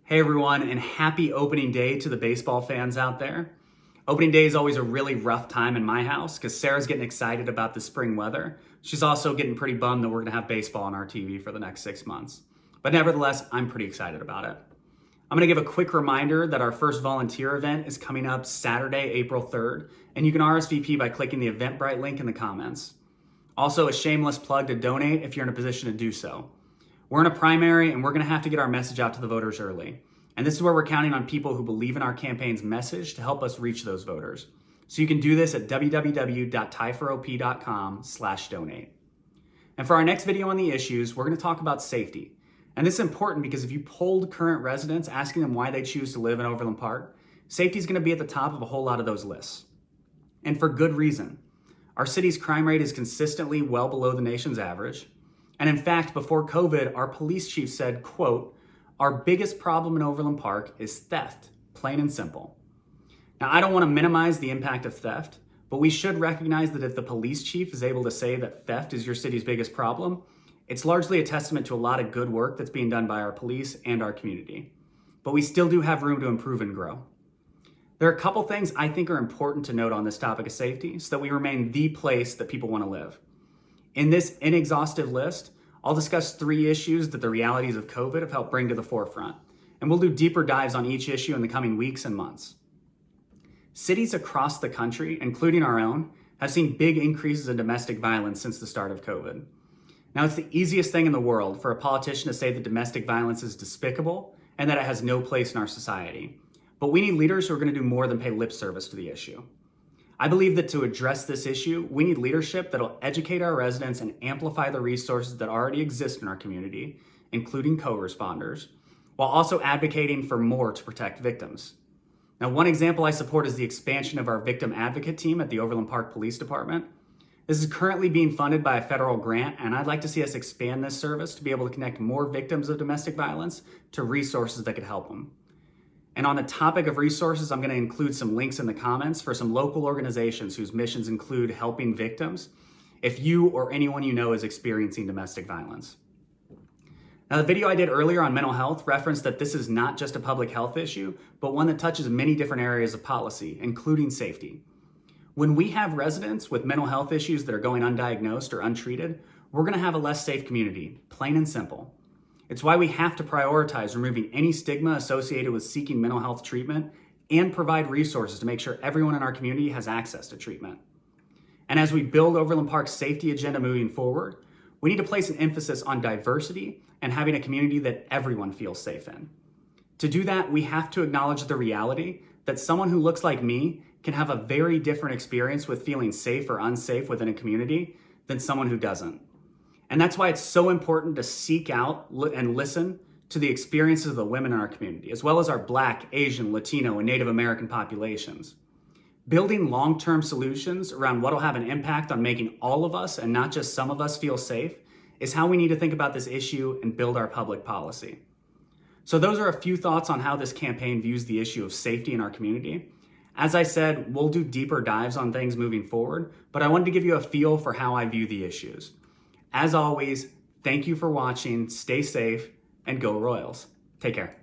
Hey everyone, and happy opening day to the baseball fans out there. Opening day is always a really rough time in my house because Sarah's getting excited about the spring weather. She's also getting pretty bummed that we're gonna have baseball on our TV for the next 6 months. But nevertheless, I'm pretty excited about it. I'm gonna give a quick reminder that our first volunteer event is coming up Saturday, April 3rd, and you can RSVP by clicking the Eventbrite link in the comments. Also, a shameless plug to donate if you're in a position to do so. We're in a primary and we're gonna have to get our message out to the voters early. And this is where we're counting on people who believe in our campaign's message to help us reach those voters. So you can do this at www.tieforop.com/donate. And for our next video on the issues, we're gonna talk about safety. And this is important because if you polled current residents asking them why they choose to live in Overland Park, safety is gonna be at the top of a whole lot of those lists. And for good reason. Our city's crime rate is consistently well below the nation's average. And in fact, before COVID, our police chief said, quote, "Our biggest problem in Overland Park is theft, plain and simple." Now, I don't want to minimize the impact of theft, but we should recognize that if the police chief is able to say that theft is your city's biggest problem, it's largely a testament to a lot of good work that's being done by our police and our community. But we still do have room to improve and grow. There are a couple things I think are important to note on this topic of safety so that we remain the place that people want to live. In this inexhaustive list, I'll discuss 3 issues that the realities of COVID have helped bring to the forefront, and we'll do deeper dives on each issue in the coming weeks and months. Cities across the country, including our own, have seen big increases in domestic violence since the start of COVID. Now, it's the easiest thing in the world for a politician to say that domestic violence is despicable and that it has no place in our society. But we need leaders who are going to do more than pay lip service to the issue. I believe that to address this issue, we need leadership that'll educate our residents and amplify the resources that already exist in our community, including co-responders, while also advocating for more to protect victims. Now, one example I support is the expansion of our victim advocate team at the Overland Park Police Department. This is currently being funded by a federal grant, and I'd like to see us expand this service to be able to connect more victims of domestic violence to resources that could help them. And on the topic of resources, I'm going to include some links in the comments for some local organizations whose missions include helping victims if you or anyone you know is experiencing domestic violence. Now, the video I did earlier on mental health referenced that this is not just a public health issue, but one that touches many different areas of policy, including safety. When we have residents with mental health issues that are going undiagnosed or untreated, we're going to have a less safe community, plain and simple. It's why we have to prioritize removing any stigma associated with seeking mental health treatment and provide resources to make sure everyone in our community has access to treatment. And as we build Overland Park's safety agenda moving forward, we need to place an emphasis on diversity and having a community that everyone feels safe in. To do that, we have to acknowledge the reality that someone who looks like me can have a very different experience with feeling safe or unsafe within a community than someone who doesn't. And that's why it's so important to seek out and listen to the experiences of the women in our community, as well as our Black, Asian, Latino, and Native American populations. Building long-term solutions around what will have an impact on making all of us, and not just some of us, feel safe is how we need to think about this issue and build our public policy. So those are a few thoughts on how this campaign views the issue of safety in our community. As I said, we'll do deeper dives on things moving forward, but I wanted to give you a feel for how I view the issues. As always, thank you for watching, stay safe, and go Royals. Take care.